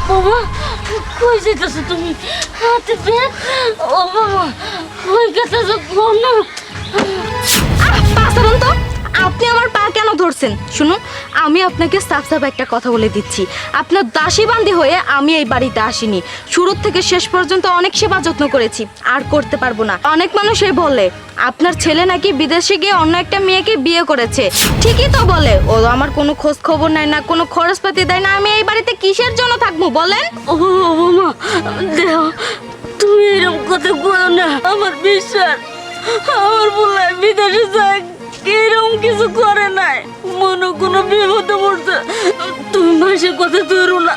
বাবা কই যাইতেছো তুমি? হাতে ব্যাগ। ও বাবা কই গেতেছো কোন না? পাসারুন তো, আপনি আমার পা কেন ধরছেন? শুনুন, আমি আপনাকে সাফ সাফ একটা কথা বলে দিচ্ছি, আপনার দাসী বান্দি হয়ে আমি এই বাড়িতে আসিনি। শুরু থেকে শেষ পর্যন্ত অনেক সেবা যত্ন করেছি, আর করতে পারবো না। অনেক মানুষই বলে আপনার ছেলে নাকি বিদেশে গিয়ে অন্য একটা মেয়েকে বিয়ে করেছে। ঠিকই তো বলে, ও আমার কোনো খোঁজ খবর নেয় না, কোনো খরচপাতি দেয় না। আমি এই বাড়িতে কিসের জন্য থাকবো বলেন? ও বাবা দেহ, তুমি এরকম কথা বলো না। আমার বিশ্বাস আমার বলে বিদেশে যায় এরকম কিছু করে নাই। মনে কোনো বিপদে পড়ছে। তুমি মাসের কথা ধরো না।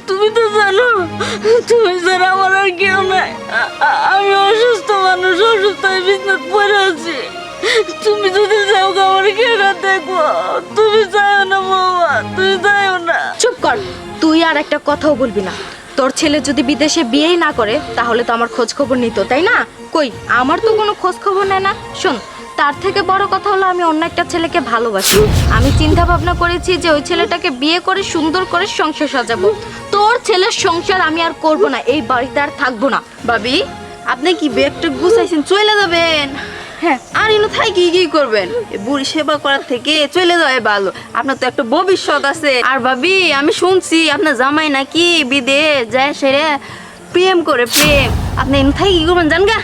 তুমি তো জানো তুমি ছাড়া আমার আর কেউ নাই। আমি অসুস্থ মানুষ, অসুস্থ হয়ে বিছনাত পড়ে আছি। তুমি যদি যাও আমার কেনা দেখবো। তুমি যাও না বাবা, তুমি যাও না। চুপ কর, তুই আর একটা কথাও বলবি না। তোর ছেলে যদি বিদেশে বিয়েই না করে তাহলে তো আমার খোঁজ খবর নিত, তাই না? কই, আমার তো কোনো খোঁজ খবর নেয় না। শোন, তার থেকে বড় কথা হলো আমি অন্য একটা ছেলেকে ভালোবাসি। আমি চিন্তা ভাবনা করেছি যে ওই ছেলেটাকে বিয়ে করে সুন্দর করে সংসার সাজাবো। তোর ছেলের সংসার আমি আর করব না, এই বাড়িতে আর থাকবো না। ভাবি, আপনি কি ব্যাগটা গুছাইছেন চলে যাবেন? হ্যাঁ। আর ইনো থাকি কি করবেন? বুড়ি সেবা করার থেকে চলে যাওয়াই ভালো। আপনার তো একটা ভবিষ্যৎ আছে। আর ভাবি, আমি শুনছি আপনার জামাই নাকি বিদেশ যায় সেরে প্রেম করে। প্রেম আপনি ইনো থাকি কি করবেন জান গা?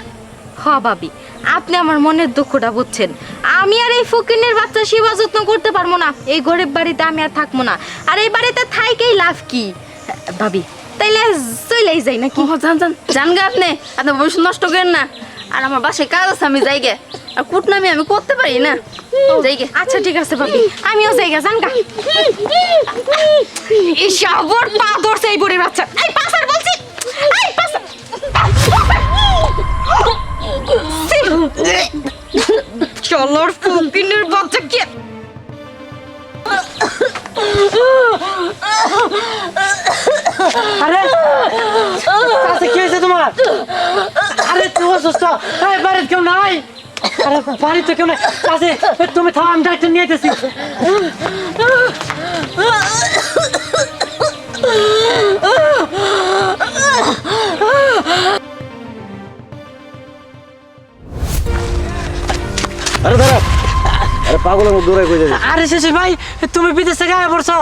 হ ভাবি, আপনি আমার মনের দুঃখটা বুঝছেন। আমি আর এই ফকিনের বাচ্চা সেবা যত্ন করতে পারবো না। এই গরিব বাড়িতে আমি আর থাকবো না। আর এই বাড়িতে থাইকেই লাভ কি ভাবি? তাইলে চলেই যাই নাকি? জান জান জান গা, আপনি আপনার ভবিষ্যৎ নষ্ট করেন না। আর আমার বাসায় কাজ আছে, আমি যাই গে। আর কুটনামি আমি করতে পারি না, যাই গে। আচ্ছা ঠিক আছে ভাবি, আমিও যাই গা, জান গা। এই শাবর পা ধরছে এই বুড়ির বাচ্চা। এই পাসার বলছি, এই পাসার। চলোর ফকিনের বাচ্চা কে? আরে কাছে কি হয়েছে তোমার? আরে তুমি অসুস্থ? এই বাড়িতে কেউ নাই? আরে বাড়িতে কেউ নাই কাছে? তুমি থাম, আমি ডাক্তার নিয়ে যেতেছি। আরে দাঁড়া, আরে পাগলের মধ্যে দৌড়াই কই যাচ্ছিস? আরে শিশির ভাই, তুমি বিদেশ থেকে আয়া পড়ছো?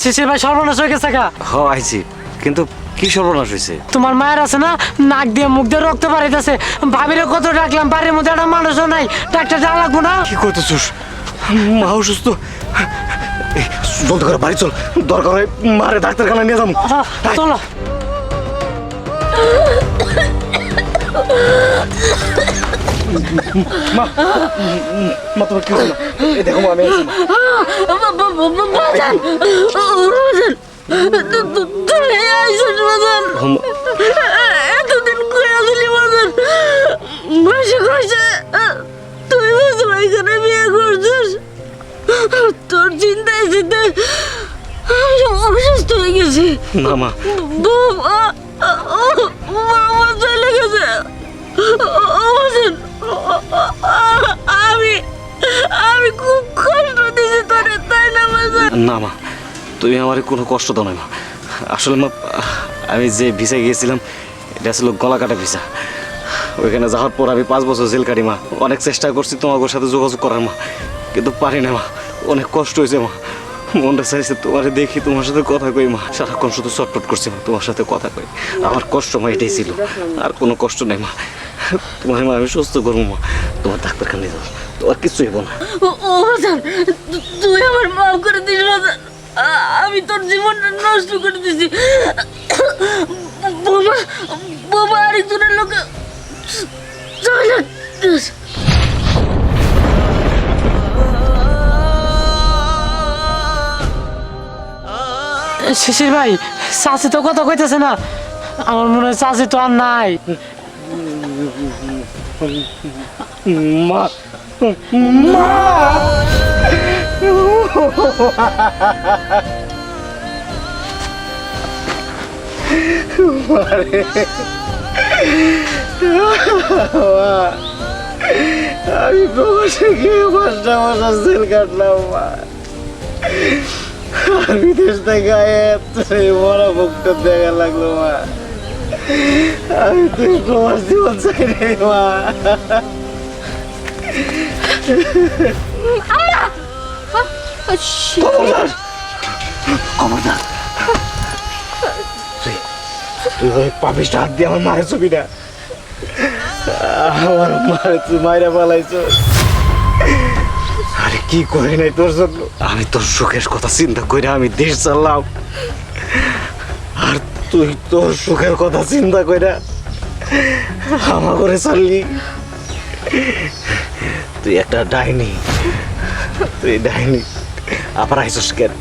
শিশির ভাই সর্বনাশ হয়ে গেছে গা। হ আইছি, কিন্তু কি সর্বনাশ হয়েছে? তোমার মায়ের আছে না, নাক দিয়ে মুখ দিয়ে রক্ত বাড়িতেছে। ভাবিরে কত ডাকলাম, বাড়ির মধ্যে একটা মানুষও নাই। ডাক্তার যা লাগবো না? কি করতেছিস? মা অসুস্থ। এই, জলদি করে বাড়ি চল, দরকার হয় মারে ডাক্তারখানায় নিয়ে যাবো। চলো। মা, মা তোমার কি হলো? এই দেখো মা, আমি আছি। বাজান, তুই আইসিস বাজান। এতদিন কই আসলি বাজান? মাসে কইছে তুই বাজান এখানে বিয়ে করছিস। তোর চিন্তায় চিন্তায় আমি অসুস্থ হয়ে গেছি। না মা, মামা চলে গেছে। আমি আমি খুব কষ্ট দিয়েছি তোরে, তাই না বাজান? না মা, তুমি আমার কোনো কষ্ট দাও না মা। আসলে মা, আমি যে ভিসায় গিয়েছিলাম এটা আসলে গলা কাটা ভিসা। ওইখানে যাওয়ার পর আমি 5 বছর জেল কাটি মা। অনেক চেষ্টা করছি তোমার সাথে যোগাযোগ করার মা, কিন্তু পারি না মা। অনেক কষ্ট হয়েছে মা। মনটা চাইছে তোমার দেখি, তোমার সাথে কথা কই মা। সারাক্ষণ শুধু চটপট করছি মা, তোমার সাথে কথা কই। আমার কষ্ট মা এটাই ছিল, আর কোনো কষ্ট নেই মা। তোমার মা আমি সুস্থ করবো মা। তোমার ডাক্তারখানা নিয়ে যাবো, তোমার কিচ্ছু হইব না। ও বাজান, তুই আমার মাফ করে দিস বাজান। আমি তোর জীবনটা নষ্ট করে দিছি। বোমা বোমা আরেকজনের লোকে চলে গেছে। শিশির ভাই, চাচি তো কথা কইতেছে না। আমার মনে হয় চাচি তো আর নাই। মা, মা, আমি প্রবাসে গিয়ে 5টা মাস জেল কাটলাম মা। বিদেশ থেকে বড় মুখটা দেখা লাগলো মা। আমি তুই প্রবাস জীবন চাই রে মা। খবরদার, তুই ওই পাপিষ্টা হাত দিয়ে আমার মায়ের ছবিটা, আমার মায়ের তুই মায়েরা পালাইছ। আরে কি করে নাই তোর জন্য, আমি তোর সুখের কথা চিন্তা করে আমি দেশ চাললাম, আর তুই তোর সুখের কথা চিন্তা করে আমার করে চাললি। তুই একটা ডাইনি, তুই ডাইনি। আবার আইসস কেন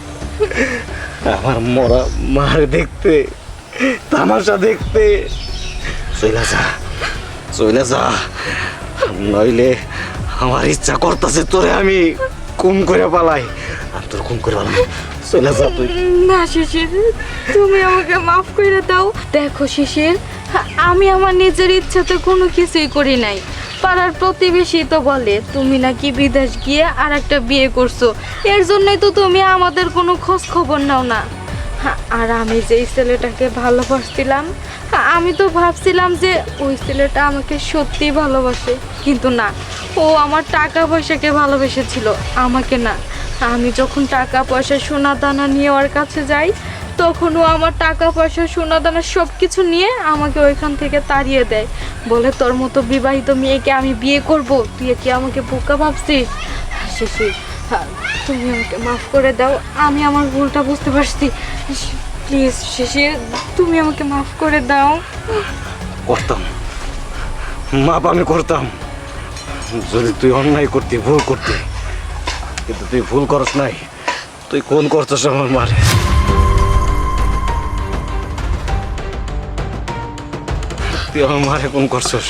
আমার মরা মারে দেখতে, তামাশা দেখতে? চইলা যা, চইলা যা, নইলে আমার ইচ্ছা করতেছে তোরে আমি কুম করে পালাই। আমি তোর কুম করে পালাই, চইলা যা তুই। না শিশির, তুমি আমাকে মাফ করে দাও। দেখো শিশির, আমি আমার নিজের ইচ্ছাতে কোনো কিছুই করি নাই। পাড়ার প্রতিবেশী তো বলে তুমি নাকি বিদেশ গিয়ে আর একটা বিয়ে করছো, এর জন্যই তো তুমি আমাদের কোনো খোঁজ খবর নাও না। আর আমি যেই ছেলেটাকে ভালোবাসছিলাম, আমি তো ভাবছিলাম যে ওই ছেলেটা আমাকে সত্যি ভালোবাসে, কিন্তু না, ও আমার টাকা পয়সাকে ভালোবেসেছিল, আমাকে না। আমি যখন টাকা পয়সা সোনা দানা নিয়ে ওর কাছে যাই, তখন ও আমার টাকা পয়সা সোনা দানা সব কিছু নিয়ে আমাকে ওইখান থেকে তাড়িয়ে দেয়। বলে তোর মতো বিবাহিত মেয়েকে আমি বিয়ে করব, তুই কি আমাকে বোকা ভাবছিস? শিশির, তুমি আমাকে মাফ করে দাও, আমি আমার ভুলটা বুঝতে পারছি। প্লিজ শিশির, তুমি আমাকে মাফ করে দাও। করতাম মাপ, আমি করতাম যদি তুই অন্যায় করতি, ভুল করতি, কিন্তু তুই ভুল করস নাই। তুই কোন করছস আমার মারে? তুই আমার মারে কোন করছস?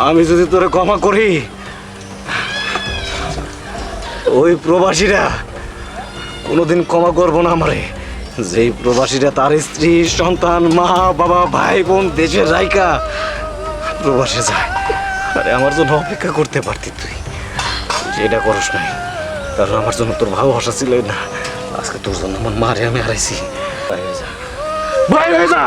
আমি যদি তোরে ক্ষমা করি, ওই প্রবাসীরা কোনোদিন ক্ষমা করবো না আমারে। যেই প্রবাসীরা তার স্ত্রী, সন্তান, মা বাবা, ভাই বোন দেশের রাইকা প্রবাসে যায়, আরে আমার জন্য অপেক্ষা করতে পারতি তুই, সেটা করস নাই। কারণ আমার জন্য তোর ভালোবাসা ছিল না। আজকে তোর জন্য আমার মারে আমি হারাইছি। বাইরে যা, বাইরে যা।